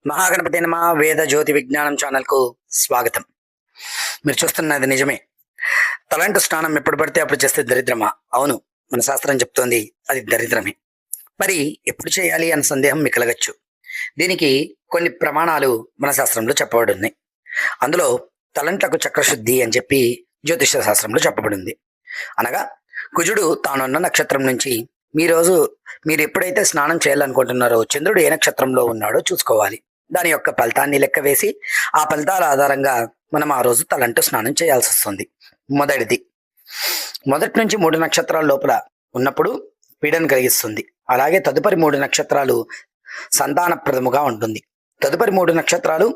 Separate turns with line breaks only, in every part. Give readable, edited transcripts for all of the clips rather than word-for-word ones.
మహాగణపతి నమ వేద జ్యోతి విజ్ఞానం ఛానల్కు స్వాగతం. మీరు చూస్తున్నది నిజమే. తలంటు స్నానం ఎప్పుడు పడితే అప్పుడు చేస్తే దరిద్రమా? అవును, మన శాస్త్రం చెప్తోంది అది దరిద్రమే. మరి ఎప్పుడు చేయాలి అన్న సందేహం మీకు కలగచ్చు. దీనికి కొన్ని ప్రమాణాలు మన శాస్త్రంలో చెప్పబడి ఉన్నాయి. అందులో తలంట్లకు చక్రశుద్ధి అని చెప్పి జ్యోతిష శాస్త్రంలో చెప్పబడింది. అనగా కుజుడు తానున్న నక్షత్రం నుంచి మీరు ఎప్పుడైతే స్నానం చేయాలనుకుంటున్నారో చంద్రుడు ఏ నక్షత్రంలో ఉన్నాడో చూసుకోవాలి. దాని యొక్క ఫలితాన్ని లెక్క వేసి ఆ ఫలితాల ఆధారంగా మనం ఆ రోజు తలంటు స్నానం చేయాల్సి వస్తుంది. మొదటి నుంచి 3 నక్షత్రాల లోపల ఉన్నప్పుడు పీడను కలిగిస్తుంది. అలాగే తదుపరి 3 నక్షత్రాలు సంతానప్రదముగా ఉంటుంది. తదుపరి 3 నక్షత్రాలు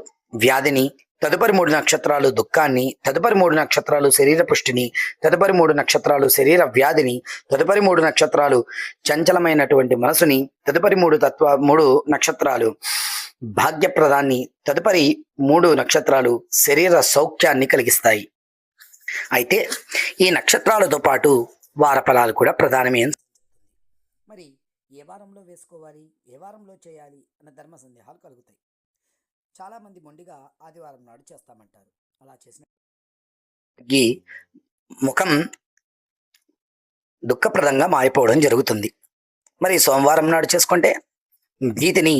వ్యాధిని, తదుపరి 3 నక్షత్రాలు దుఃఖాన్ని, తదుపరి 3 నక్షత్రాలు శరీర పుష్టిని, తదుపరి 3 నక్షత్రాలు శరీర వ్యాధిని, తదుపరి 3 నక్షత్రాలు చంచలమైనటువంటి మనసుని, తదుపరి 3 నక్షత్రాలు భాగ్యప్రదాన్ని, తదుపరి 3 నక్షత్రాలు శరీర సౌఖ్యాన్ని కలిగిస్తాయి. అయితే ఈ నక్షత్రాలతో పాటు వార ఫలాలు కూడా ప్రధానమే. మరి ఏ వారంలో వేసుకోవాలి, ఏ వారంలో చేయాలి అన్న ధర్మ సందేహాలు కలుగుతాయి. చాలా మంది మొండిగా ఆదివారం నాడు చేస్తామంటారు. అలా చేసిన ముఖం దుఃఖప్రదంగా మారిపోవడం జరుగుతుంది. మరి సోమవారం నాడు చేసుకుంటే భీతిని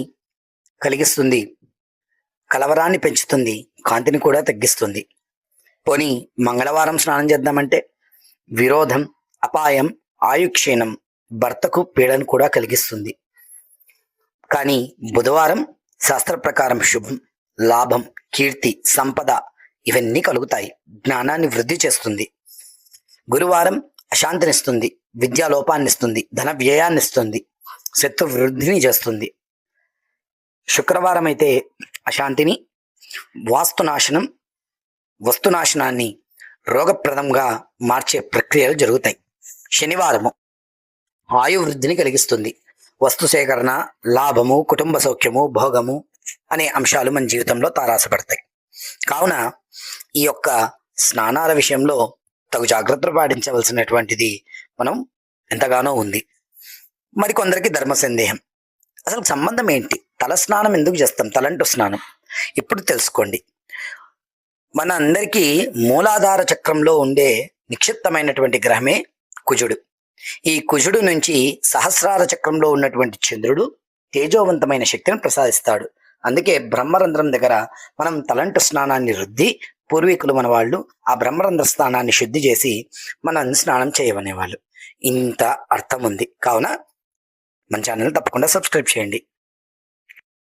కలిగిస్తుంది, కలవరాన్ని పెంచుతుంది, కాంతిని కూడా తగ్గిస్తుంది. పోనీ మంగళవారం స్నానం చేద్దామంటే విరోధం, అపాయం, ఆయుక్షీణం, భర్తకు పీడను కూడా కలిగిస్తుంది. కానీ బుధవారం శాస్త్ర ప్రకారం శుభం, లాభం, కీర్తి, సంపద ఇవన్నీ కలుగుతాయి. జ్ఞానాన్ని వృద్ధి చేస్తుంది. గురువారం అశాంతినిస్తుంది, విద్యాలోపాన్నిస్తుంది, ధన వ్యయాన్నిస్తుంది, శత్రు వృద్ధిని చేస్తుంది. శుక్రవారం అయితే అశాంతిని, వాస్తునాశనం, వస్తునాశనాన్ని, రోగప్రదంగా మార్చే ప్రక్రియలు జరుగుతాయి. శనివారము ఆయువృద్ధిని కలిగిస్తుంది. వస్తు సేకరణ, లాభము, కుటుంబ సౌఖ్యము, భోగము అనే అంశాలు మన జీవితంలో తారాసపడతాయి. కావున ఈ యొక్క స్నానాల విషయంలో తగు జాగ్రత్తలు పాటించవలసినటువంటిది మనం ఎంతగానో ఉంది. మరికొందరికి ధర్మ సందేహం, అసలు సంబంధం ఏంటి? తల స్నానం ఎందుకు చేస్తాం? తలంటు స్నానం ఇప్పుడు తెలుసుకోండి. మన అందరికీ మూలాధార చక్రంలో ఉండే నిక్షిప్తమైనటువంటి గ్రహమే కుజుడు. ఈ కుజుడు నుంచి సహస్రార చక్రంలో ఉన్నటువంటి చంద్రుడు తేజోవంతమైన శక్తిని ప్రసాదిస్తాడు. అందుకే బ్రహ్మరంధ్రం దగ్గర మనం తలంటు స్నానాన్ని రుద్ది, పూర్వీకులు మన వాళ్ళు ఆ బ్రహ్మరంధ్ర స్నానాన్ని శుద్ధి చేసి మనం స్నానం చేయమనేవాళ్ళు. ఇంత అర్థం ఉంది. కావున మన ఛానల్ తప్పకుండా సబ్స్క్రైబ్ చేయండి.